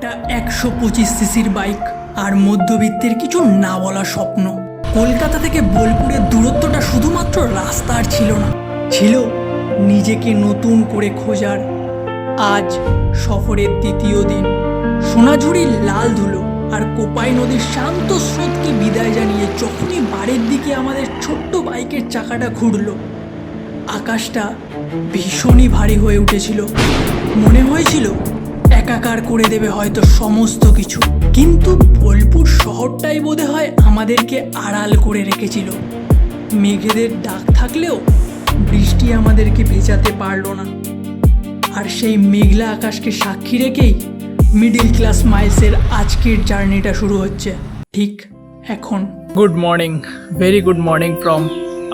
একটা 125 সিসির বাইক আর মধ্যবিত্তের কিছু না বলা স্বপ্ন। কলকাতা থেকে বোলপুরের দূরত্বটা শুধুমাত্র রাস্তার ছিল না, ছিল নিজেকে নতুন করে খোঁজার। আজ সফরের দ্বিতীয় দিন। সোনাঝুরির লাল ধুলো আর কোপাই নদীর শান্ত স্রোতকে বিদায় জানিয়ে যখনই বাড়ির দিকে আমাদের ছোট্ট বাইকের চাকাটা ঘুরল, আকাশটা ভীষণই ভারী হয়ে উঠেছিল। মনে হয়েছিল একাকার করে দেবে হয়তো সমস্ত কিছু, কিন্তু বোলপুর শহরটাই বোধহয় আমাদেরকে আড়াল করে রেখেছিল। মেঘেদের ডাক থাকলেও বৃষ্টি আমাদেরকে ভেজাতে পারল না। আর সেই মেঘলা আকাশকে সাক্ষী রেখেই মিডিল ক্লাস মাইলসের আজকের জার্নিটা শুরু হচ্ছে ঠিক এখন। Good morning, very good morning from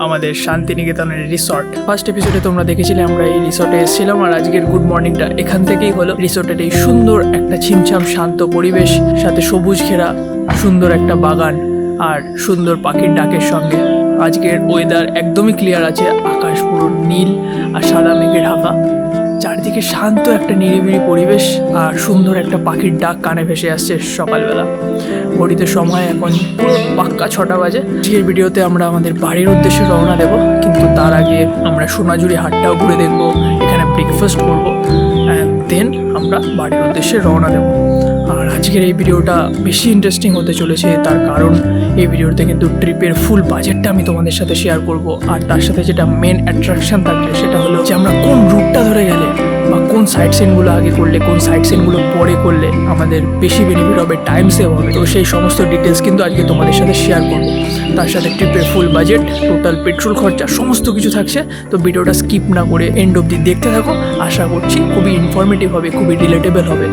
আমাদের শান্তিনিকেতনের রিসর্ট। ফার্স্ট এপিসোডে তোমরা দেখেছিলে আমরা এই রিসর্টে এসেছিলাম, আর আজকের গুড মর্নিংটা এখান থেকেই হলো। রিসর্টের এই সুন্দর একটা ছিমছাম শান্ত পরিবেশ, সাথে সবুজ ঘেরা সুন্দর একটা বাগান আর সুন্দর পাখির ডাকের সঙ্গে আজকের ওয়েদার একদমই ক্লিয়ার আছে। আকাশ পুরো নীল আর সাদা মেঘে ঢাকা, চারদিকে শান্ত একটা নিরিবিলি পরিবেশ আর সুন্দর একটা পাখির ডাক কানে ভেসে আসছে সকালবেলা। ঘড়িতে সময় এখন পুরো পাক্কা 6টা বাজে। আজকের ভিডিওতে আমরা আমাদের বাড়ির উদ্দেশ্যে রওনা দেব, কিন্তু তার আগে আমরা সোনাঝুরি হাটটাও ঘুরে দেখবো, এখানে ব্রেকফাস্ট করবো, দেন আমরা বাড়ির উদ্দেশ্যে রওনা দেব। আর আজকের এই ভিডিওটা বেশি ইন্টারেস্টিং হতে চলেছে, তার কারণ এই ভিডিওতে কিন্তু ট্রিপের ফুল বাজেটটা আমি তোমাদের সাথে শেয়ার করব। আর তার সাথে যেটা মেন অ্যাট্রাকশন থাকবে সেটা হলো যে আমরা কোন রুটটা ধরে গেলে বা কোন সাইট সিনগুলো আগে করলে কোন সাইট সিনগুলো পরে করলে আমাদের বেশি বেনিফিট হবে, টাইম সেভ হবে। তো সেই সমস্ত ডিটেলস কিন্তু আজকে তোমাদের সাথে শেয়ার করব। তার সাথে ট্রিপের ফুল বাজেট, টোটাল পেট্রোল খরচা, সমস্ত কিছু থাকছে। তো ভিডিওটা স্কিপ না করে এন্ড অবধি দেখতে থাকো। আশা করছি খুবই ইনফরমেটিভ হবে, খুবই রিলেটেবল হবে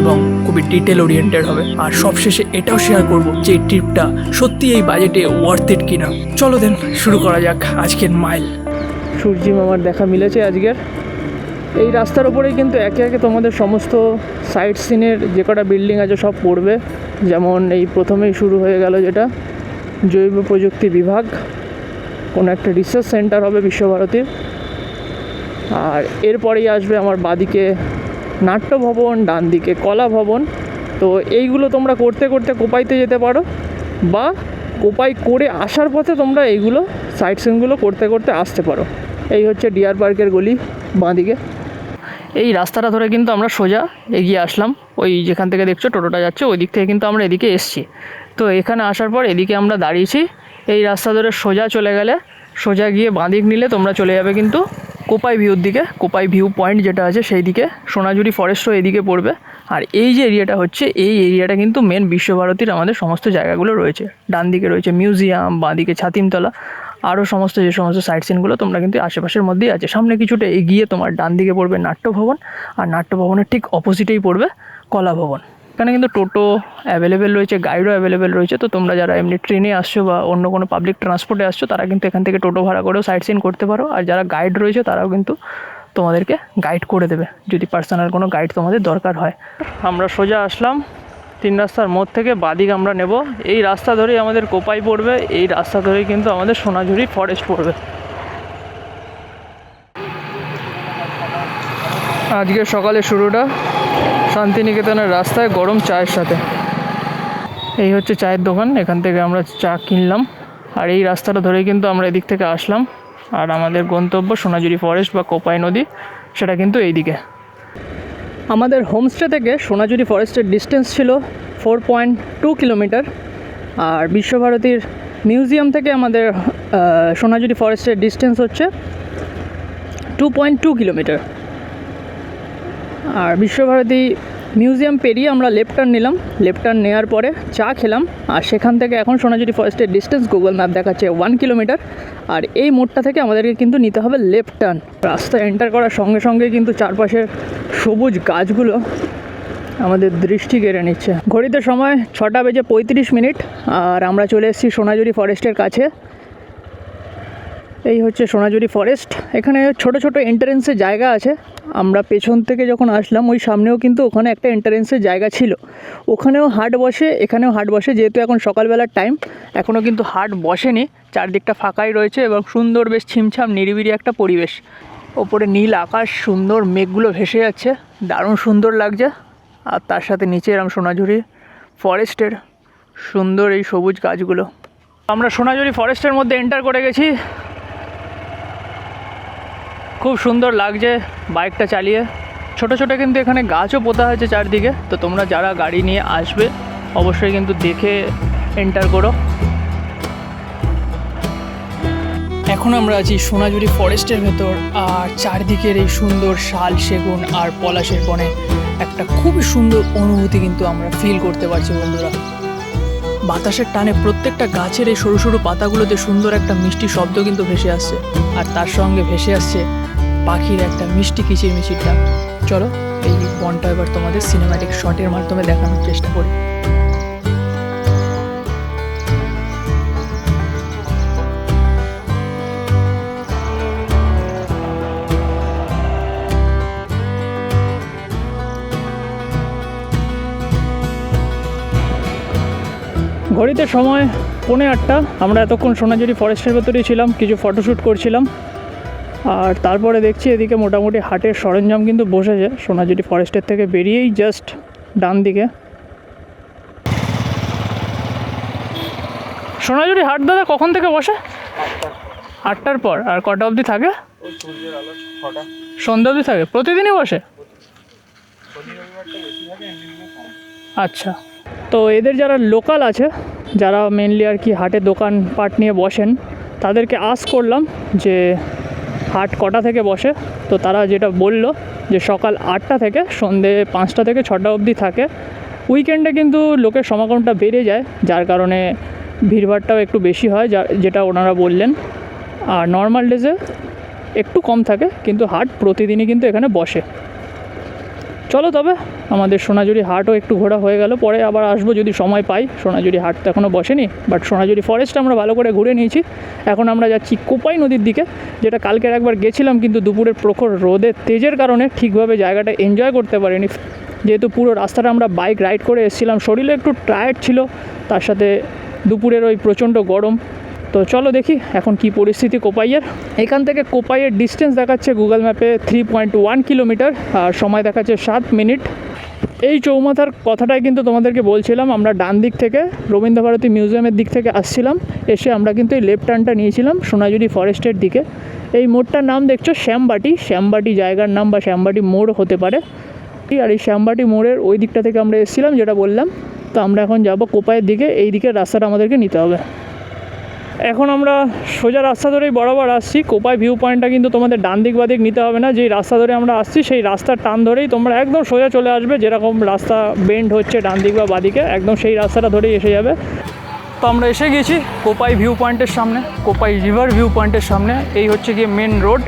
এবং খুবই ডিটেল ওরিয়েন্টেড হবে। আর সবশেষে এটাও শেয়ার করব যে এই ট্রিপটা সত্যি এই বাজেটে ওয়ার্থ ইট কিনা। চলো দেন শুরু করা যাক আজকের মাইল। সূর্যি মামার দেখা মিলেছে আজকের। এই রাস্তার ওপরেই কিন্তু একে একে তোমাদের সমস্ত সাইট সিনের যে কটা বিল্ডিং আছে সব পড়বে। যেমন এই প্রথমেই শুরু হয়ে গেল যেটা জৈব প্রযুক্তি বিভাগ, কোনো একটা রিসার্চ সেন্টার হবে বিশ্বভারতীর। আর এরপরেই আসবে আমার বাদিকে নাট্য ভবন, ডান দিকে কলা ভবন। তো এইগুলো তোমরা করতে করতে কোপাইতে যেতে পারো, বা কোপাই করে আসার পথে তোমরা এইগুলো সাইট সিনগুলো করতে করতে আসতে পারো। এই হচ্ছে ডিয়ার পার্কের গলি বাঁদিকে। এই রাস্তাটা ধরে কিন্তু আমরা সোজা এগিয়ে আসলাম। ওই যেখান থেকে দেখছো টোটোটা যাচ্ছে ওই দিক থেকে কিন্তু আমরা এদিকে এসছি। তো এখানে আসার পর এদিকে আমরা দাঁড়িয়েছি। এই রাস্তা ধরে সোজা চলে গেলে, সোজা গিয়ে বাঁদিক নিলে তোমরা চলে যাবে কিন্তু কোপাই ভিউর দিকে। কোপাই ভিউ পয়েন্ট যেটা আছে সেই দিকে। সোনাঝুরি ফরেস্টও এদিকে পড়বে। আর এই যে এরিয়াটা হচ্ছে, এই এরিয়াটা কিন্তু মেন বিশ্বভারতীর আমাদের সমস্ত জায়গাগুলো রয়েছে। ডান দিকে রয়েছে মিউজিয়াম, বাঁদিকে ছাতিমতলা, আরও সমস্ত যে সমস্ত সাইট সিনগুলো তোমরা কিন্তু আশেপাশের মধ্যেই আছে। সামনে কিছুটা এগিয়ে তোমার ডান দিকে পড়বে নাট্য ভবন, আর নাট্য ভবনের ঠিক অপোজিটেই পড়বে কলা ভবন। এখানে কিন্তু টোটো অ্যাভেলেবেল রয়েছে, গাইডও অ্যাভেলেবেল রয়েছে। তো তোমরা যারা এমনি ট্রেনে আসছো বা অন্য কোনো পাবলিক ট্রান্সপোর্টে আসছো তারা কিন্তু এখান থেকে টোটো ভাড়া করেও সাইট সিন করতে পারো। আর যারা গাইড রয়েছে তারাও কিন্তু তোমাদেরকে গাইড করে দেবে যদি পার্সোনাল কোনো গাইড তোমাদের দরকার হয়। আমরা সোজা আসলাম 3 রাস্তার মোড় থেকে, বাদিক আমরা নেব। এই রাস্তা ধরেই আমাদের কোপাই পড়বে, এই রাস্তা ধরেই কিন্তু আমাদের সোনাঝুরি ফরেস্ট পড়বে। আজকের সকালে শুরুটা শান্তিনিকেতনের রাস্তায় গরম চায়ের সাথে। এই হচ্ছে চায়ের দোকান, এখান থেকে আমরা চা কিনলাম। আর এই রাস্তাটা ধরেই কিন্তু আমরা এদিক থেকে আসলাম। আর আমাদের গন্তব্য সোনাঝুরি ফরেস্ট বা কোপাই নদী, সেটা কিন্তু এই দিকে। আমাদের হোমস্টে থেকে সোনাঝুরি ফরেস্টের ডিস্টেন্স ছিল 4.2 কিলোমিটার। আর বিশ্বভারতীর মিউজিয়াম থেকে আমাদের সোনাঝুরি ফরেস্টের ডিস্টেন্স হচ্ছে 2.2 কিলোমিটার। আর বিশ্বভারতী মিউজিয়াম পেরিয়ে আমরা লেফট টার্ন নিলাম। লেফট টার্ন নেওয়ার পরে চা খেলাম। আর সেখান থেকে এখন সোনাঝুরি ফরেস্টের ডিস্টেন্স গুগল ম্যাপ দেখাচ্ছে 1 কিলোমিটার। আর এই মোড়টা থেকে আমাদেরকে কিন্তু নিতে হবে লেফট টার্ন। রাস্তা এন্টার করার সঙ্গে সঙ্গে কিন্তু চারপাশের সবুজ গাছগুলো আমাদের দৃষ্টি কেড়ে নিচ্ছে। ঘড়িতে সময় 6:35। আর আমরা চলে এসেছি সোনাঝুরি ফরেস্টের কাছে। এই হচ্ছে সোনাঝুরি ফরেস্ট। এখানে ছোট ছোট এন্ট্রেন্সের জায়গা আছে। আমরা পেছন থেকে যখন আসলাম ওই সামনেও কিন্তু ওখানে একটা এন্ট্রেন্সের জায়গা ছিল, ওখানেও হাট বসে, এখানেও হাট বসে। যেহেতু এখন সকালবেলার টাইম, এখনও কিন্তু হাট বসেনি, চারদিকটা ফাঁকাই রয়েছে এবং সুন্দর বেশ ছিমছাম নিরিবিলি একটা পরিবেশ। ওপরে নীল আকাশ, সুন্দর মেঘগুলো ভেসে যাচ্ছে, দারুণ সুন্দর লাগছে। আর তার সাথে নিচে এরম সোনাঝুরি ফরেস্টের সুন্দর এই সবুজ গাছগুলো। আমরা সোনাঝুরি ফরেস্টের মধ্যে এন্টার করে গেছি। খুব সুন্দর লাগছে বাইকটা চালিয়ে। ছোট ছোট কিন্তু এখানে গাছও পোতা হয়েছে চারদিকে, তো তোমরা যারা গাড়ি নিয়ে আসবে অবশ্যই কিন্তু দেখে এন্টার করো। এখন আমরা আছি সোনাঝুরি ফরেস্টের ভেতর, আর চারদিকের এই সুন্দর শাল, সেগুন আর পলাশের বনে একটা খুবই সুন্দর অনুভূতি কিন্তু আমরা ফিল করতে পারছি বন্ধুরা। বাতাসের টানে প্রত্যেকটা গাছের এই সরু সরু পাতাগুলোতে সুন্দর একটা মিষ্টি শব্দ কিন্তু ভেসে আসছে, আর তার সঙ্গে ভেসে আসছে পাখির একটা মিষ্টি কিচিরমিচির ডাক। চলো এই বনটা এবার তোমাদের সিনেম্যাটিক শটের মাধ্যমে দেখানোর চেষ্টা করি। ঘড়িতে সময় 8:45। আমরা এতক্ষণ সোনাঝুরি ফরেস্টের ভেতরেই ছিলাম, কিছু ফটোশ্যুট করছিলাম। আর তারপরে দেখছি এদিকে মোটামুটি হাটের সরঞ্জাম কিন্তু বসেছে সোনাঝুরি ফরেস্টের থেকে বেরিয়েই জাস্ট ডান দিকে। সোনাঝুরি হাট দাদা কখন থেকে বসে? 8টার পর। আর কটা অবধি থাকে? সন্ধ্যা অবধি থাকে। প্রতিদিনই বসে? আচ্ছা, তো এদের যারা লোকাল আছে, যারা মেনলি আর কি হাটে দোকানপাট নিয়ে বসেন, তাদেরকে আস্ক করলাম যে হাট কটা থেকে বসে। তো তারা যেটা বললো যে সকাল 8টা থেকে সন্ধ্যে 5টা থেকে 6টা অবধি থাকে। উইকেন্ডে কিন্তু লোকের সমাগমটা বেড়ে যায়, যার কারণে ভিড়ভাড়টাও একটু বেশি হয়, যেটা ওনারা বললেন। আর নর্মাল ডেজে একটু কম থাকে, কিন্তু হাট প্রতিদিনই কিন্তু এখানে বসে। চলো তবে আমাদের সোনাঝুরি হাটও একটু ঘোরা হয়ে গেল, পরে আবার আসবো যদি সময় পাই। সোনাঝুরি হাট তো এখনও বসেনি, বাট সোনাঝুরি ফরেস্ট আমরা ভালো করে ঘুরে নিয়েছি। এখন আমরা যাচ্ছি কোপাই নদীর দিকে, যেটা কালকের একবার গেছিলাম, কিন্তু দুপুরের প্রখর রোদের তেজের কারণে ঠিকভাবে জায়গাটা এনজয় করতে পারিনি। যেহেতু পুরো রাস্তাটা আমরা বাইক রাইড করে এসেছিলাম, শরীরে একটু টায়ার্ড ছিল, তার সাথে দুপুরের ওই প্রচণ্ড গরম। তো চলো দেখি এখন কি পরিস্থিতি কোপাইয়ের। এখান থেকে কোপাইয়ের ডিস্টেন্স দেখাচ্ছে গুগল ম্যাপে 3.1 কিলোমিটার, আর সময় দেখাচ্ছে 7 মিনিট। এই চৌমাথার কথাটাই কিন্তু তোমাদেরকে বলছিলাম। আমরা ডান দিক থেকে রবীন্দ্রভারতী মিউজিয়ামের দিক থেকে আসছিলাম, এসে আমরা কিন্তু এই লেফট টার্নটা নিয়েছিলাম সোনাঝুরি ফরেস্টের দিকে। এই মোড়টার নাম দেখছো শ্যামবাটি। শ্যামবাটি জায়গার নাম বা শ্যামবাটি মোড় হতে পারে। আর এই শ্যামবাটি মোড়ের ওই দিকটা থেকে আমরা এসেছিলাম, যেটা বললাম। তো আমরা এখন যাব কোপাইয়ের দিকে। এই দিকের রাস্তাটা আমাদেরকে নিতে হবে। এখন আমরা সোজা রাস্তা ধরেই বরাবর আসছি। কোপাই ভিউ পয়েন্টটা কিন্তু তোমাদের ডান দিক বাদিক নিতে হবে না, যেই রাস্তা ধরে আমরা আসছি সেই রাস্তার টান ধরেই তোমরা একদম সোজা চলে আসবে। যেরকম রাস্তা বেন্ড হচ্ছে ডান দিক বা বাদিকে, একদম সেই রাস্তাটা ধরেই এসে যাবে। তো আমরা এসে গেছি কোপাই ভিউ পয়েন্টের সামনে, কোপাই রিভার ভিউ পয়েন্টের সামনে। এই হচ্ছে গিয়ে মেন রোড।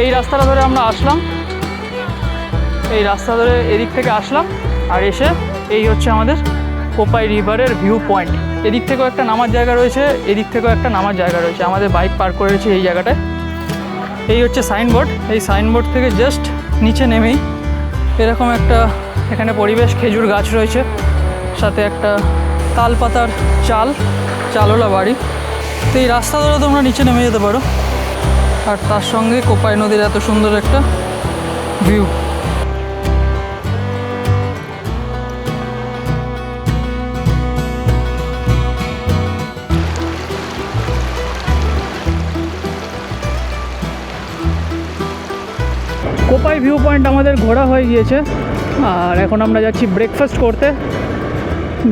এই রাস্তাটা ধরে আমরা আসলাম, এই রাস্তা ধরে এদিক থেকে আসলাম, আর এসে এই হচ্ছে আমাদের কোপাই রিভারের ভিউ পয়েন্ট। এদিক থেকেও একটা নামার জায়গা রয়েছে, এদিক থেকেও একটা নামার জায়গা রয়েছে। আমাদের বাইক পার্ক করে রয়েছে এই জায়গাটায়। এই হচ্ছে সাইনবোর্ড। এই সাইনবোর্ড থেকে জাস্ট নিচে নেমেই এরকম একটা এখানে পরিবেশ, খেজুর গাছ রয়েছে, সাথে একটা তাল পাতার চালওয়ালা বাড়ি। তো এই রাস্তা ধরে তোমরা নিচে নেমে যেতে পারো, আর তার সঙ্গে কোপাই নদীর এত সুন্দর একটা ভিউ। কোপাই ভিউ পয়েন্ট আমাদের ঘোরা হয়ে গিয়েছে, আর এখন আমরা যাচ্ছি ব্রেকফাস্ট করতে।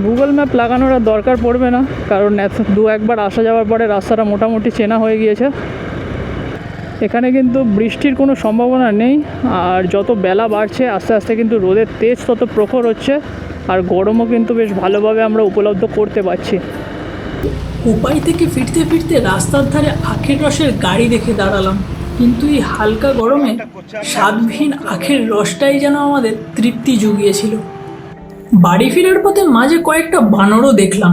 গুগল ম্যাপ লাগানোর আর দরকার পড়বে না, কারণ দু একবার আসা যাওয়ার পরে রাস্তাটা মোটামুটি চেনা হয়ে গিয়েছে। এখানে কিন্তু বৃষ্টির কোনো সম্ভাবনা নেই, আর যত বেলা বাড়ছে আস্তে আস্তে কিন্তু রোদের তেজ তত প্রখর হচ্ছে, আর গরমও কিন্তু বেশ ভালোভাবে আমরা উপলব্ধ করতে পারছি। কোপাই থেকে ফিরতে ফিরতে রাস্তার ধারে আখের রসের গাড়ি দেখে দাঁড়ালাম, কিন্তু এই হালকা গরমে স্বাদবিহীন আখের রসটাই যেন আমাদের তৃপ্তি জুগিয়েছিল। বাড়ি ফেরার পথে মাঝে কয়েকটা বানরও দেখলাম,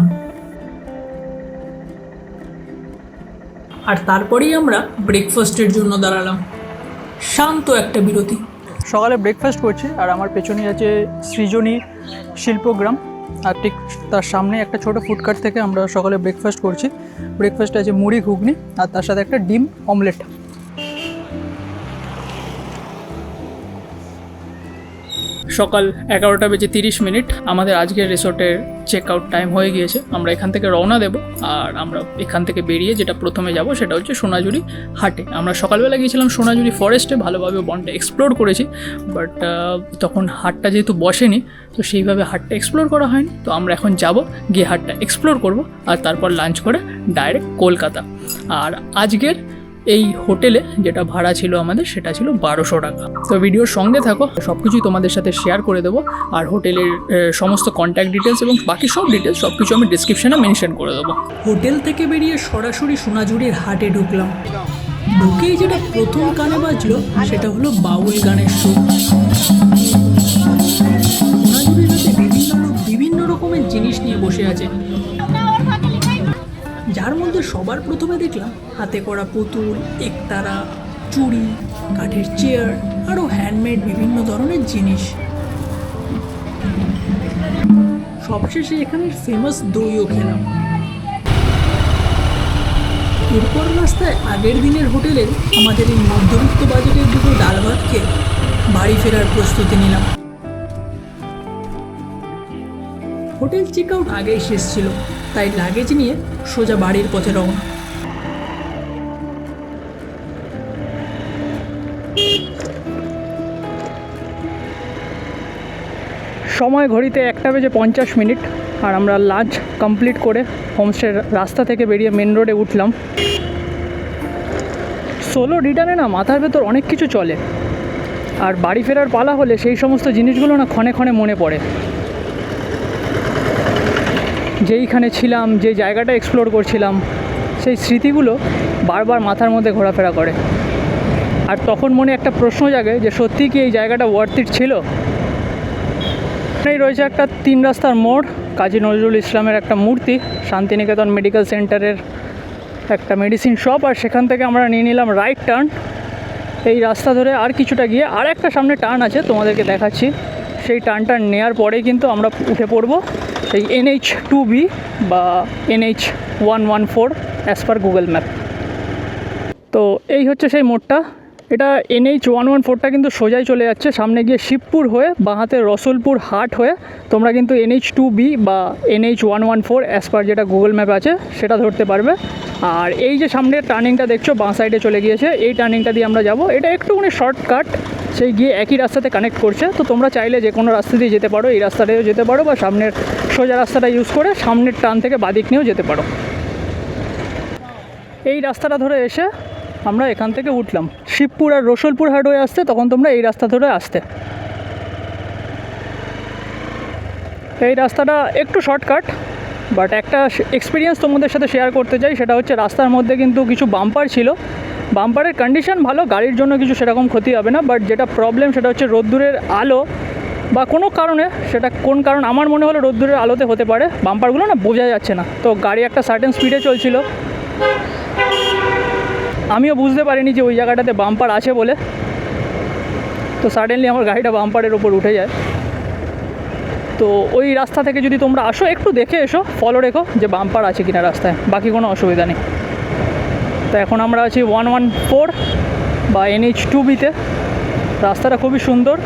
আর তারপরেই আমরা ব্রেকফাস্টের জন্য দাঁড়ালাম। শান্ত একটা বিরতি। সকালে ব্রেকফাস্ট করছি, আর আমার পেছনে আছে সৃজনী শিল্পগ্রাম, আর ঠিক তার সামনে একটা ছোটো ফুডকার্ট থেকে আমরা সকালে ব্রেকফাস্ট করছি। ব্রেকফাস্টে আছে মুড়ি ঘুগনি, আর তার সাথে একটা ডিম অমলেট। সকাল 11:30 আমাদের আজকের রিসোর্টের চেক আউট টাইম হয়ে গিয়েছে। আমরা এখান থেকে রওনা দেব, আর আমরা এখান থেকে বেরিয়ে যেটা প্রথমে যাব সেটা হচ্ছে সোনাঝুরি হাটে। আমরা সকালবেলা গিয়েছিলাম সোনাঝুরি ফরেস্টে, ভালোভাবে বনটা এক্সপ্লোর করেছি, বাট তখন হাটটা যেহেতু বসেনি তো সেইভাবে হাটটা এক্সপ্লোর করা হয়নি। তো আমরা এখন যাব, গিয়ে হাটটা এক্সপ্লোর করব, আর তারপর লাঞ্চ করে ডাইরেক্ট কলকাতা। আর আজকের এই হোটেলে যেটা ভাড়া ছিল আমাদের সেটা ছিল 1200 টাকা। তো ভিডিওর সঙ্গে থাকো, সব কিছুই তোমাদের সাথে শেয়ার করে দেবো, আর হোটেলের সমস্ত কন্ট্যাক্ট ডিটেলস এবং বাকি সব ডিটেলস সব কিছু আমি ডিসক্রিপশনে মেনশন করে দেবো। হোটেল থেকে বেরিয়ে সরাসরি সোনাঝুরির হাটে ঢুকলাম। ঢুকেই যেটা প্রথম কানে বাজলো সেটা হলো বাউল গানের সুর। সোনাঝুরির হাটে বিভিন্ন লোক বিভিন্ন রকমের জিনিস নিয়ে বসে আছে, যার মধ্যে সবার প্রথমে দেখলাম হাতে করা পুতুল, একতারা, চুড়ি, কাঠের চেয়ার, আরও হ্যান্ডমেড বিভিন্ন ধরনের জিনিস। সবশেষে এখানের ফেমাস দইও খেলাম। এরপর রাস্তায় আগের দিনের হোটেলের আমাদের এই মধ্যবিত্ত বাজেটের দুটো ডাল ভাত খেয়ে বাড়ি ফেরার প্রস্তুতি নিলাম। হোটেল চেক আউট আগেই শেষ ছিল, তাই লাগেজ নিয়ে সোজা বাড়ির পথে রওনা। সময় ঘড়িতে 1:50, আর আমরা লাঞ্চ কমপ্লিট করে হোমস্টের রাস্তা থেকে বেরিয়ে মেন রোডে উঠলাম। সোলো রিটার্নে না মাথার ভেতর অনেক কিছু চলে, আর বাড়ি ফেরার পালা হলে সেই সমস্ত জিনিসগুলো না ক্ষণে ক্ষণে মনে পড়ে। যেইখানে ছিলাম, যে জায়গাটা এক্সপ্লোর করছিলাম, সেই স্মৃতিগুলো বারবার মাথার মধ্যে ঘোরাফেরা করে। আর তখন মনে একটা প্রশ্ন জাগে যে সত্যি কি এই জায়গাটা ওয়ার্থ ইট ছিল। এখানেই রয়েছে একটা 3 রাস্তার মোড়, কাজী নজরুল ইসলামের একটা মূর্তি, শান্তিনিকেতন মেডিকেল সেন্টারের একটা মেডিসিন শপ, আর সেখান থেকে আমরা নিয়ে নিলাম রাইট টার্ন। এই রাস্তা ধরে আর কিছুটা গিয়ে আর একটা সামনে টার্ন আছে, তোমাদেরকে দেখাচ্ছি। সেই টার্নটা নেওয়ার পরেই কিন্তু আমরা উঠে পড়ব সেই NH2B বা NH114 as per Google map. তো এই হচ্ছে সেই মোড়টা। এটা NH114টা কিন্তু সোজাই চলে যাচ্ছে, সামনে গিয়ে শিবপুর হয়ে বাঁহাতে রসুলপুর হাট হয়ে তোমরা কিন্তু NH2B বা NH114 অ্যাজ পার যেটা গুগল ম্যাপ আছে সেটা ধরতে পারবে। আর এই যে সামনের টার্নিংটা দেখছো বাঁ সাইডে চলে গিয়েছে, এই টার্নিংটা দিয়ে আমরা যাব। এটা একটুখানি শর্টকাট, সেই গিয়ে একই রাস্তাতে কানেক্ট করছে। তো তোমরা চাইলে যে কোনো রাস্তা দিয়ে যেতে পারো, এই রাস্তাটাও যেতে পারো, বা সামনের সোজা রাস্তাটা ইউজ করে সামনের টার্ন থেকে বাদিক নিয়েও যেতে পারো। এই রাস্তাটা ধরে এসে আমরা এখান থেকে উঠলাম। শিবপুর আর রসুলপুর হাট হয়ে আসতে তখন তোমরা এই রাস্তা ধরে আসতে। এই রাস্তাটা একটু শর্টকাট, বাট একটা এক্সপিরিয়েন্স তোমাদের সাথে শেয়ার করতে চাই। সেটা হচ্ছে রাস্তার মধ্যে কিন্তু কিছু বাম্পার ছিল, বাম্পারের কন্ডিশন ভালো, গাড়ির জন্য কিছু সেরকম ক্ষতি হবে না। বাট যেটা প্রবলেম সেটা হচ্ছে রোদ্দুরের আলো বা কোনো কারণে, সেটা কোন কারণ আমার মনে হলো রোদ্দুরের আলোতে হতে পারে, বাম্পারগুলো না বোঝা যাচ্ছে না। তো গাড়ি একটা সার্টেন স্পিডে চলছিল, আমিও বুঝতে পারিনি যে ওই জায়গাটাতে বাম্পার আছে বলে। তো সাডেনলি আমার গাড়িটা বাম্পারের ওপর উঠে যায়। তো ওই রাস্তা থেকে যদি তোমরা আসো একটু দেখে এসো, ফলো রেখো যে বাম্পার আছে কিনা রাস্তায়, বাকি কোনো অসুবিধা নেই। তো এখন আমরা আছি 114 বা NH2Bতে। রাস্তাটা খুবই সুন্দর,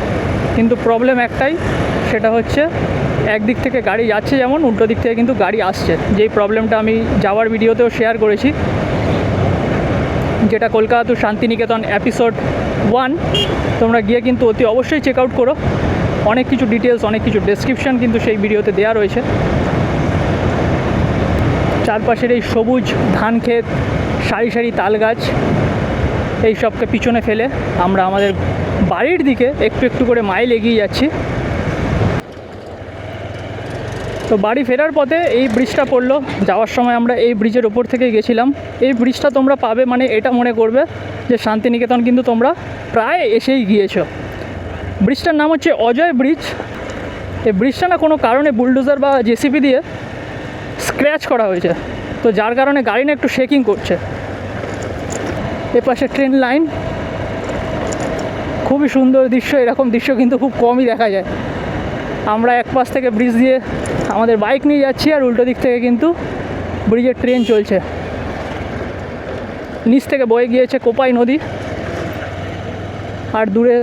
কিন্তু প্রবলেম একটাই, সেটা হচ্ছে একদিক থেকে গাড়ি যাচ্ছে যেমন, উল্টো দিক থেকে কিন্তু গাড়ি আসছে। যেই প্রবলেমটা আমি যাওয়ার ভিডিওতেও শেয়ার করেছি, যেটা কলকাতা টু শান্তিনিকেতন এপিসোড 1, তোমরা গিয়ে কিন্তু অতি অবশ্যই চেক আউট করো। অনেক কিছু ডিটেলস, অনেক কিছু ডেসক্রিপশান কিন্তু সেই ভিডিওতে দেওয়া রয়েছে। চারপাশের এই সবুজ ধান ক্ষেত, সারি সারি তাল গাছ, এই সবকে পিছনে ফেলে আমরা আমাদের বাড়ির দিকে একটু একটু করে মাইল এগিয়ে যাচ্ছি। তো বাড়ি ফেরার পথে এই ব্রিজটা পড়লো, যাওয়ার সময় আমরা এই ব্রিজের ওপর থেকে গেছিলাম। এই ব্রিজটা তোমরা পাবে মানে এটা মনে করবে যে শান্তিনিকেতন কিন্তু তোমরা প্রায় এসেই গিয়েছো। ব্রিজটার নাম হচ্ছে অজয় ব্রিজ। এই ব্রিজটা না কোনো কারণে বুলডোজার বা JCB দিয়ে স্ক্র্যাচ করা হয়েছে, তো যার কারণে গাড়ি না একটু শেকিং করছে। এপাশে ট্রেন লাইন, খুবই সুন্দর দৃশ্য। এরকম দৃশ্য কিন্তু খুব কমই দেখা যায়। আমরা এক পাশ থেকে ব্রিজ দিয়ে আমাদের বাইক নিয়ে যাচ্ছি, আর উল্টো দিক থেকে কিন্তু ব্রিজের ট্রেন চলছে। নিচ থেকে বয়ে গিয়েছে কোপাই নদী, আর দূরে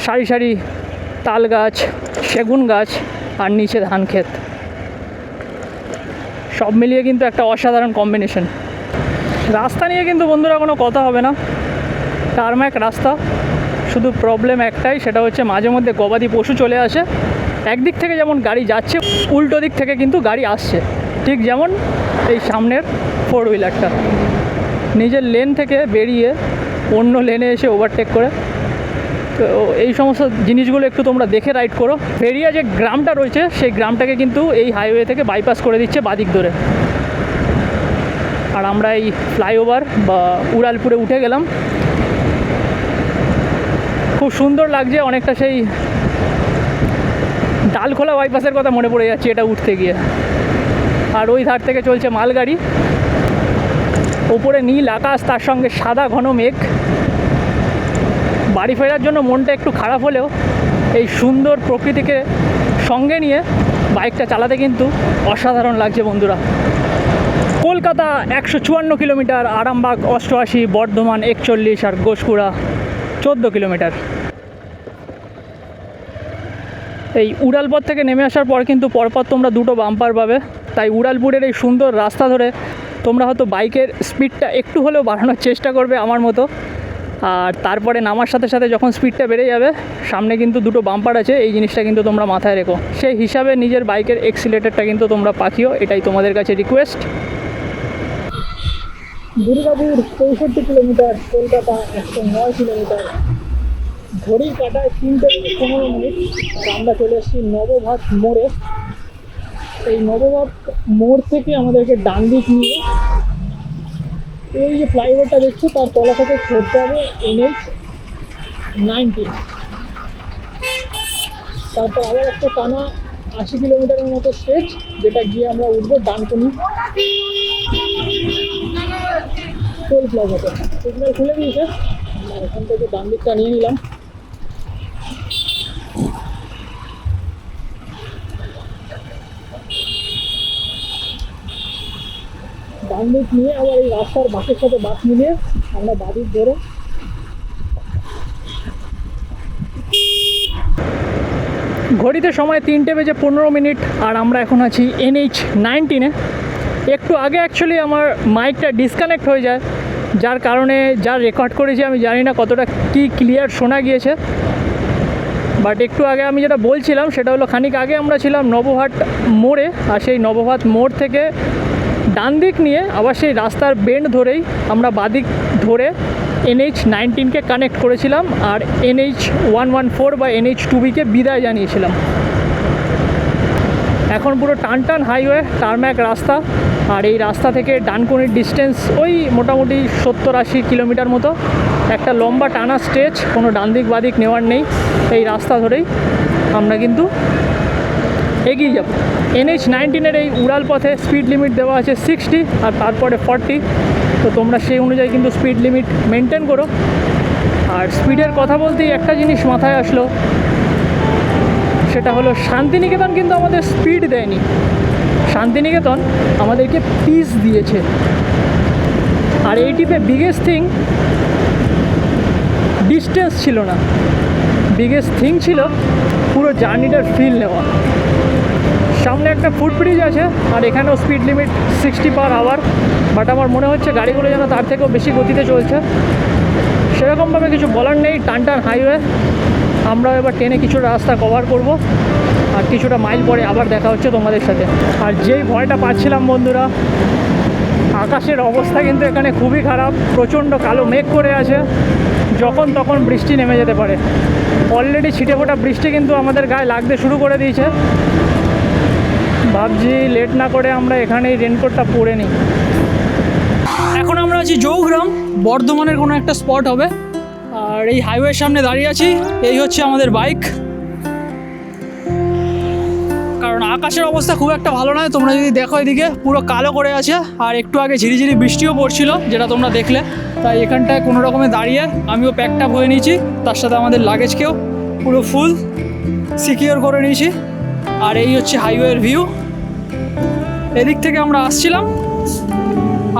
সারি সারি তাল গাছ, সেগুন গাছ, আর নিচে ধান ক্ষেত। সব মিলিয়ে কিন্তু একটা অসাধারণ কম্বিনেশন। রাস্তা নিয়ে কিন্তু বন্ধুরা কোনো কথা হবে না, টারম্যাক রাস্তা। শুধু প্রবলেম একটাই, সেটা হচ্ছে মাঝে মধ্যে গবাদি পশু চলে আসে। একদিক থেকে যেমন গাড়ি যাচ্ছে, উল্টো দিক থেকে কিন্তু গাড়ি আসছে। ঠিক যেমন এই সামনের 4 হুইলারটা নিজের লেন থেকে বেরিয়ে অন্য লেনে এসে ওভারটেক করে। তো এই সমস্ত জিনিসগুলো একটু তোমরা দেখে রাইড করো। বেরিয়া যে গ্রামটা রয়েছে সেই গ্রামটাকে কিন্তু এই হাইওয়ে থেকে বাইপাস করে দিচ্ছে বাদিক ধরে। আর আমরা এই ফ্লাইওভার বা উড়ালপুরে উঠে গেলাম। খুব সুন্দর লাগছে, অনেকটা সেই ডালখোলা বাইপাসের কথা মনে পড়ে যাচ্ছে এটা উঠতে গিয়ে। আর ওই ধার থেকে চলছে মালগাড়ি, ওপরে নীল আকাশ, তার সঙ্গে সাদা ঘন মেঘ। বাড়ি ফেরার জন্য মনটা একটু খারাপ হলেও এই সুন্দর প্রকৃতিকে সঙ্গে নিয়ে বাইকটা চালাতে কিন্তু অসাধারণ লাগছে বন্ধুরা। কলকাতা 154 কিলোমিটার, আরামবাগ 88, বর্ধমান 41 আর ঘোষপুরা 14 কিলোমিটার। এই উড়ালপথ থেকে নেমে আসার পর কিন্তু পরপর তোমরা দুটো বাম্পার পাবে। তাই উড়ালপুরের এই সুন্দর রাস্তা ধরে তোমরা হয়তো বাইকের স্পিডটা একটু হলেও বাড়ানোর চেষ্টা করবে আমার মতো। আর তারপরে নামার সাথে সাথে যখন স্পিডটা বেড়ে যাবে, সামনে কিন্তু দুটো বাম্পার আছে, এই জিনিসটা কিন্তু তোমরা মাথায় রেখো। সেই হিসাবে নিজের বাইকের এক্সিলেটরটা কিন্তু তোমরা পাখিও, এটাই তোমাদের কাছে request. Durgapur 64 kilometre, Kolkata 109 kilometre. ঘড়ির কাটায় 3:15 মিনিট। আর আমরা চলে এসেছি নবভাত মোড়ে। এই নবভাত মোড় থেকে আমাদেরকে ডান দিক নিয়ে এই যে ফ্লাইওভারটা দেখছো তার তলা থেকে চড়তে হবে NH-19। তারপর আবার একটা টানা 80 কিলোমিটারের মতো স্ট্রেচ, যেটা গিয়ে আমরা উঠবো ডানকুনি টোল প্লাজাতে। সিগন্যাল খুলে দিয়েছে, আমরা এখান থেকে ডান দিকটা নিয়ে নিলাম। ডান দিক নিয়ে আবার এই রাস্তার বাসের সাথে বাস মিলিয়ে আমরা বাদিক ধরে ঘড়িতে সময় 3:15 মিনিট। আর আমরা এখন আছি NH-19-এ। একটু আগে অ্যাকচুয়ালি আমার মাইকটা ডিসকানেক্ট হয়ে যায়, যার কারণে যা রেকর্ড করেছি আমি জানি না কতটা কি ক্লিয়ার শোনা গিয়েছে। বাট একটু আগে আমি যেটা বলছিলাম সেটা হলো, খানিক আগে আমরা ছিলাম নবভাত মোড়ে। আর সেই নবভাত মোড় থেকে ডান দিক নিয়ে আবার সেই রাস্তার বেন্ড ধরেই আমরা বাদিক ধরে NH-19-কে কানেক্ট করেছিলাম আর NH-114 বা NH-2B-কে বিদায় জানিয়েছিলাম। এখন পুরো টান হাইওয়ে, টারম্যাক রাস্তা। আর এই রাস্তা থেকে ডানকুনির ডিস্টেন্স ওই মোটামুটি 70-80 কিলোমিটার মতো। একটা লম্বা টানা স্ট্রেচ, কোনো ডান দিক বাদিক নেওয়ার নেই। এই রাস্তা ধরেই আমরা কিন্তু এগিয়ে যাব। NH-19-এর এই উড়াল পথে স্পিড লিমিট দেওয়া আছে 60 আর তারপরে 40। তো তোমরা সেই অনুযায়ী কিন্তু স্পিড লিমিট মেনটেন করো। আর স্পিডের কথা বলতেই একটা জিনিস মাথায় আসলো, সেটা হলো শান্তিনিকেতন কিন্তু আমাদের স্পিড দেয়নি, শান্তিনিকেতন আমাদেরকে পিস দিয়েছে। আর এই ট্রিপে বিগেস্ট থিং ডিস্টেন্স ছিল না, বিগেস্ট থিং ছিল পুরো জার্নিটার ফিল নেওয়া। সামনে একটা ফুটব্রিজ আছে আর এখানেও স্পিড লিমিট 60/h। বাট আমার মনে হচ্ছে গাড়িগুলো যেন তার থেকেও বেশি গতিতে চলছে। সেরকমভাবে কিছু বলার নেই, টান হাইওয়ে। আমরাও এবার ট্রেনে কিছুটা রাস্তা কভার করব আর কিছুটা মাইল পরে আবার দেখা হচ্ছে তোমাদের সাথে। আর যেই ভয়টা পাচ্ছিলাম বন্ধুরা, আকাশের অবস্থা কিন্তু এখানে খুবই খারাপ। প্রচণ্ড কালো মেঘ করে আছে, যখন তখন বৃষ্টি নেমে যেতে পারে। অলরেডি ছিটে ফোটা বৃষ্টি কিন্তু আমাদের গায়ে লাগতে শুরু করে দিয়েছে। ভাবছি লেট না করে আমরা এখানেই রেনকোটটা পরে নিই। এখন আমরা আছি জৌগ্রাম, বর্ধমানের কোনো একটা স্পট হবে। আর এই হাইওয়ের সামনে দাঁড়িয়ে আছি, এই হচ্ছে আমাদের বাইক। কারণ আকাশের অবস্থা খুব একটা ভালো নয়, তোমরা যদি দেখো এদিকে পুরো কালো করে আছে। আর একটু আগে ঝিরিঝিরি বৃষ্টিও পড়ছিল, যেটা তোমরা দেখলে। তাই এখানটায় কোনো রকমে দাঁড়িয়ে আমিও প্যাকটা হয়ে নিয়েছি, তার সাথে আমাদের লাগেজকেও পুরো ফুল সিকিওর করে নিয়েছি। আর এই হচ্ছে হাইওয়ের ভিউ। এদিক থেকে আমরা আসছিলাম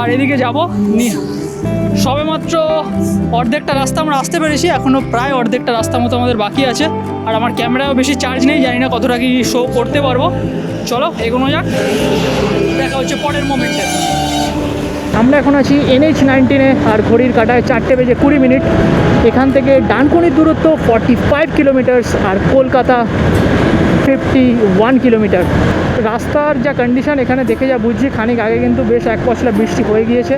আর এদিকে যাব সবেমাত্র অর্ধেকটা রাস্তা আমরা আসতে পেরেছি, এখনও প্রায় অর্ধেকটা রাস্তা মতো আমাদের বাকি আছে। আর আমার ক্যামেরাও বেশি চার্জ নেই, জানি না কতটা কি শো করতে পারবো। চলো এগোনো যাক, দেখা হচ্ছে পরের মোমেন্টে। আমরা এখন আছি NH-19-এ, আর ঘড়ির কাঁটায় 4:20 এখান থেকে ডানকুনির দূরত্ব 45 কিলোমিটার আর কলকাতা 51 কিলোমিটার। রাস্তার যা কন্ডিশন এখানে দেখে যা বুঝছি, খানিক আগে কিন্তু বেশ এক পশলা বৃষ্টি হয়ে গিয়েছে,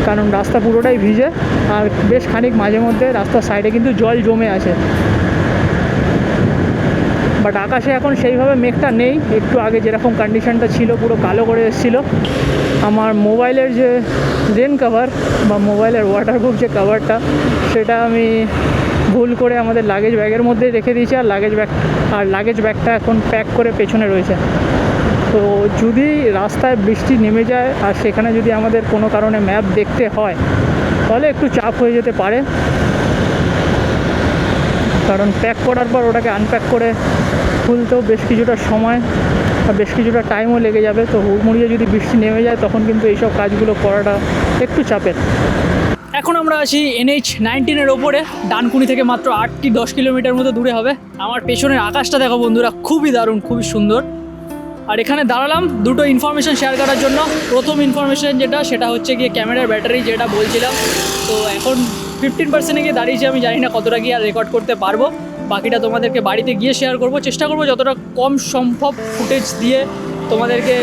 কারণ রাস্তা পুরোটাই ভিজে। আর বেশ খানিক মাঝে মধ্যে রাস্তার সাইডে কিন্তু জল জমে আছে। বাট আকাশে এখন সেইভাবে মেঘটা নেই, একটু আগে যেরকম কন্ডিশনটা ছিল পুরো কালো করে এসেছিলো। আমার মোবাইলের যে রেন কভার বা মোবাইলের ওয়াটারপ্রুফ যে কভারটা, সেটা আমি ভুল করে আমাদের লাগেজ ব্যাগের মধ্যে রেখে দিয়েছি, আর লাগেজ ব্যাগটা এখন প্যাক করে পেছনে রয়েছে। তো যদি রাস্তায় বৃষ্টি নেমে যায় আর সেখানে যদি আমাদের কোনো কারণে ম্যাপ দেখতে হয়, তাহলে একটু চাপ হয়ে যেতে পারে, কারণ প্যাক করার পর ওটাকে আনপ্যাক করে খুলতেও বেশ কিছুটা সময় আর বেশ কিছুটা টাইমও লেগে যাবে। তো হুড়মুড়িয়ে যদি বৃষ্টি নেমে যায় তখন কিন্তু এইসব কাজগুলো করাটা একটু চাপের। এখন আমরা আছি NH-19-এর ওপরে, ডানকুনি থেকে মাত্র 8-10 কিলোমিটার মতো দূরে হবে। আমার পেছনের আকাশটা দেখো বন্ধুরা, খুবই দারুণ, খুবই সুন্দর। আর এখানে দাঁড়ালাম দুটো ইনফরমেশান শেয়ার করার জন্য। প্রথম ইনফরমেশান সেটা হচ্ছে গিয়ে ক্যামেরার ব্যাটারি, যেটা বলছিলাম। তো এখন 15%-এ গিয়ে দাঁড়িয়েছি, আমি জানি না কতটা গিয়ে আর রেকর্ড করতে পারবো। বাকিটা তোমাদেরকে বাড়িতে গিয়ে শেয়ার করব, চেষ্টা করবো যতটা কম সম্ভব ফুটেজ দিয়ে তোমাদেরকে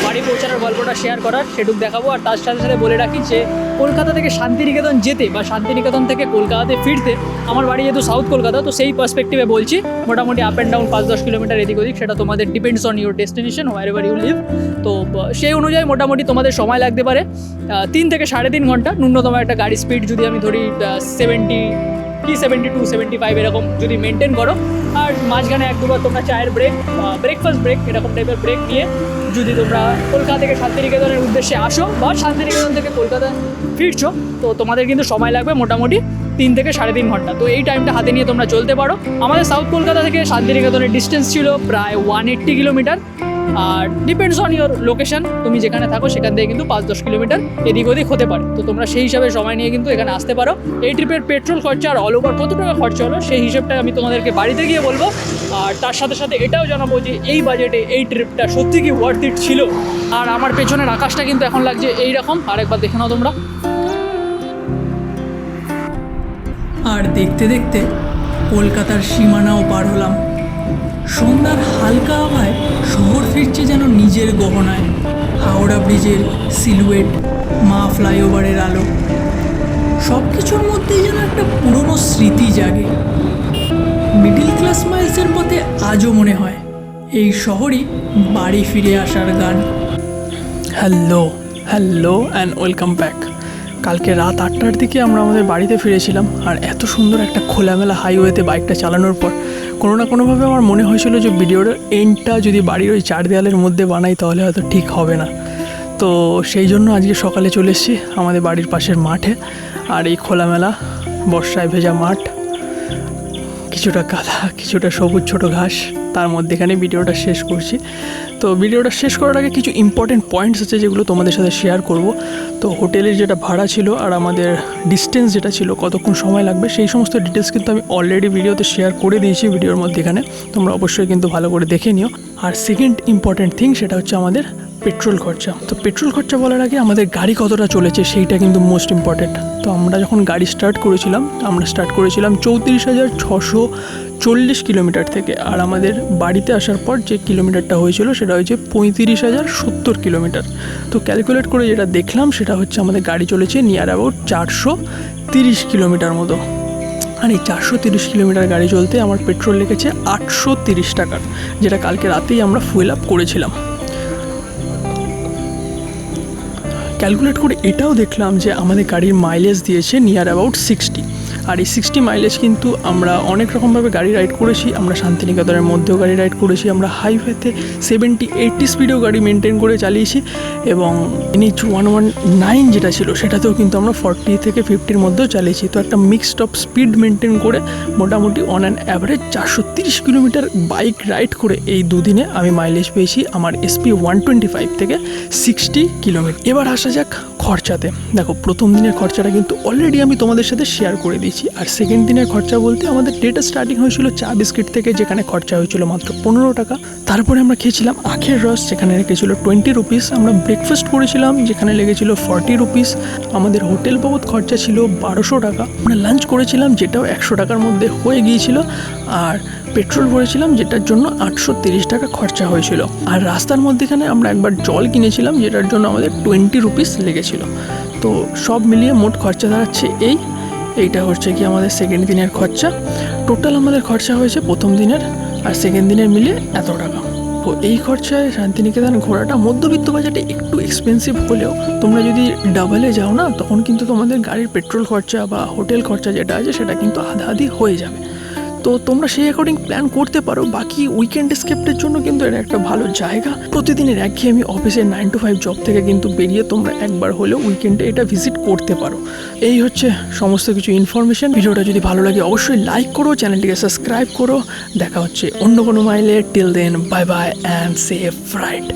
বাড়ি পৌঁছানোর গল্পটা শেয়ার করার, সেটুকু দেখাবো। আর তার সাথে সাথে বলে রাখি যে কলকাতা থেকে শান্তিনিকেতন যেতে বা শান্তিনিকেতন থেকে কলকাতাতে ফিরতে, আমার বাড়ি যেহেতু সাউথ কলকাতা, তো সেই পার্সপেক্টিভে বলছি, মোটামুটি আপ অ্যান্ড ডাউন 5-10 কিলোমিটার এদিক ওদিক, সেটা তোমাদের depends on your destination wherever you live. তো সেই অনুযায়ী মোটামুটি তোমাদের সময় লাগতে পারে 3 থেকে 3.5 ঘন্টা ন্যূনতম একটা গাড়ি স্পিড যদি আমি ধরি 72-75 এরকম যদি মেনটেন করো। আর মাঝখানে 1-2বার তোমরা চায়ের ব্রেক বা ব্রেকফাস্ট ব্রেক এরকম টাইপের ব্রেক নিয়ে যদি তোমরা কলকাতা থেকে শান্তিনিকেতনের উদ্দেশ্যে আসো বা শান্তিনিকেতন থেকে কলকাতা ফিরছো, তো তোমাদের কিন্তু সময় লাগবে মোটামুটি 3 থেকে 3.5 ঘন্টা। তো এই টাইমটা হাতে নিয়ে তোমরা চলতে পারো। আমাদের সাউথ কলকাতা থেকে শান্তিনিকেতনের ডিস্টেন্স ছিল প্রায় 180 কিলোমিটার। আর ডিপেন্ডস অন ইয়োর লোকেশন, তুমি যেখানে থাকো সেখান থেকে কিন্তু 5-10 কিলোমিটার এদিক ওদিক হতে পারে। তো তোমরা সেই হিসাবে সময় নিয়ে কিন্তু এখানে আসতে পারো। এই ট্রিপের পেট্রোল খরচা আর অল ওভার কত টাকা খরচা হলো সেই হিসেবটা আমি তোমাদেরকে বাড়িতে গিয়ে বলবো। আর তার সাথে সাথে এটাও জানাবো যে এই বাজেটে এই ট্রিপটা সত্যি কি ওয়ার্থ ইট ছিল। আর আমার পেছনের আকাশটা কিন্তু এখন লাগছে এইরকম, আরেকবার দেখে নাও তোমরা। আর দেখতে দেখতে কলকাতার সীমানাও পার হলাম। সন্ধ্যার হালকা আভায় শহর ফিরছে যেন নিজের গহনায়। হাওড়া ব্রিজের সিলুয়েট, মা ফ্লাইওভারের আলো, সব কিছুর মধ্যেই যেন একটা পুরনো স্মৃতি জাগে। মিডিল ক্লাস মাইলসের পথে আজও মনে হয় এই শহরই বাড়ি ফিরে আসার গান। Hello and welcome back. কালকে রাত 8টার দিকে আমরা আমাদের বাড়িতে ফিরেছিলাম, আর এত সুন্দর একটা খোলামেলা হাইওয়েতে বাইকটা চালানোর পর কোনো না কোনোভাবে আমার মনে হয়েছিল যে ভিডিওর এন্ডটা যদি বাড়ির ওই 4 দেওয়ালের মধ্যে বানাই তাহলে হয়তো ঠিক হবে না। তো সেই জন্য আজকে সকালে চলে এসেছি আমাদের বাড়ির পাশের মাঠে। আর এই খোলামেলা বর্ষায় ভেজা মাঠ, কিছুটা কাদা, কিছুটা সবুজ ছোটো ঘাস, তার মধ্যেখানে ভিডিওটা শেষ করছি। তো ভিডিওটা শেষ করার আগে কিছু ইম্পর্টেন্ট পয়েন্টস আছে যেগুলো তোমাদের সাথে শেয়ার করব। তো হোটেলের যেটা ভাড়া ছিল আর আমাদের ডিস্টেন্স যেটা ছিল, কতক্ষণ সময় লাগবে, সেই সমস্ত ডিটেলস কিন্তু আমি অলরেডি ভিডিওতে শেয়ার করে দিয়েছি ভিডিওর মধ্যেখানে, তোমরা অবশ্যই কিন্তু ভালো করে দেখে নিও। আর সেকেন্ড ইম্পর্টেন্ট থিং সেটা হচ্ছে আমাদের পেট্রোল খরচা। তো পেট্রোল খরচা বলার আগে আমাদের গাড়ি কতটা চলেছে সেইটা কিন্তু মোস্ট ইম্পর্টেন্ট। তো আমরা যখন গাড়ি স্টার্ট করেছিলাম 34,640 কিলোমিটার থেকে, আর আমাদের বাড়িতে আসার পর যে কিলোমিটারটা হয়েছিল সেটা হয়েছে 35,070 কিলোমিটার। তো ক্যালকুলেট করে যেটা দেখলাম সেটা হচ্ছে আমাদের গাড়ি চলেছে নিয়ার অ্যাবাউট 430 কিলোমিটার মতো। আর এই 430 কিলোমিটার গাড়ি চলতে আমার পেট্রোল লেগেছে 830 টাকার, যেটা কালকে রাতেই আমরা ফুয়েল আপ করেছিলাম। ক্যালকুলেট করে এটাও দেখলাম যে আমাদের গাড়ির মাইলেজ দিয়েছে নিয়ার অ্যাবাউট 60। আর এই 60 মাইলেজ কিন্তু আমরা অনেক রকমভাবে গাড়ি রাইড করেছি। আমরা শান্তিনিকেতনের মধ্যেও গাড়ি রাইড করেছি, আমরা হাইওয়েতে 70-80 স্পিডেও গাড়ি মেনটেন করে চালিয়েছি, এবং NH 119 যেটা ছিল সেটাতেও কিন্তু আমরা 40 থেকে 50-র মধ্যেও চালিয়েছি। তো একটা মিক্সড অফ স্পিড মেনটেন করে মোটামুটি on an average 430 kilometre bike ride করে এই দুদিনে আমি মাইলেজ পেয়েছি আমার SP 125 থেকে 60 কিলোমিটার। এবার আসা যাক খরচাতে। দেখো, প্রথম দিনের খরচাটা কিন্তু অলরেডি আমি তোমাদের সাথে শেয়ার করে দিয়েছি। আর সেকেন্ড দিনের খরচা বলতে আমাদের ডেটা স্টার্টিং হয়েছিল চা বিস্কিট থেকে, যেখানে খরচা হয়েছিল মাত্র 15 টাকা। তারপরে আমরা খেয়েছিলাম আখের রস, যেখানে লেগেছিল 20 রুপিস। আমরা ব্রেকফাস্ট করেছিলাম, যেখানে লেগেছিল 40 রুপিস। আমাদের হোটেল বাবদ খরচা ছিল 1200 টাকা। আমরা লাঞ্চ করেছিলাম, যেটাও 100 টাকার মধ্যে হয়ে গিয়েছিল। আর পেট্রোল ভরেছিলাম, যেটার জন্য 830 টাকা খরচা হয়েছিল। আর রাস্তার মধ্যেখানে আমরা একবার জল কিনেছিলাম, যেটার জন্য আমাদের 20 রুপিস লেগেছিল। তো সব মিলিয়ে মোট খরচা দাঁড়াচ্ছে এইটা হচ্ছে কি আমাদের সেকেন্ড দিনের খরচা। টোটাল আমাদের খরচা হয়েছে প্রথম দিনের আর সেকেন্ড দিনের মিলিয়ে এত টাকা। তো এই খরচায় শান্তিনিকেতন ঘোরাটা মধ্যবিত্ত বাজেটে একটু এক্সপেন্সিভ হলেও তোমরা যদি ডাবলে যাও না, তখন কিন্তু তোমাদের গাড়ির পেট্রোল খরচা বা হোটেল খরচা যেটা আছে সেটা কিন্তু আধা আধি হয়ে যাবে। তো তোমরা সেই অ্যাকর্ডিং প্ল্যান করতে পারো। বাকি উইকেন্ড এস্কেপের জন্য কিন্তু এটা একটা ভালো জায়গা। প্রতিদিনের একঘেয়েমি অফিসের 9 to 5 জব থেকে কিন্তু বেরিয়ে তোমরা একবার হলেও উইকেন্ডে এটা ভিজিট করতে পারো। এই হচ্ছে সমস্ত কিছু ইনফরমেশন। ভিডিওটা যদি ভালো লাগে অবশ্যই লাইক করো, চ্যানেলটিকে সাবস্ক্রাইব করো। দেখা হচ্ছে অন্য কোনো মাইলে। Till then, bye bye and safe ride.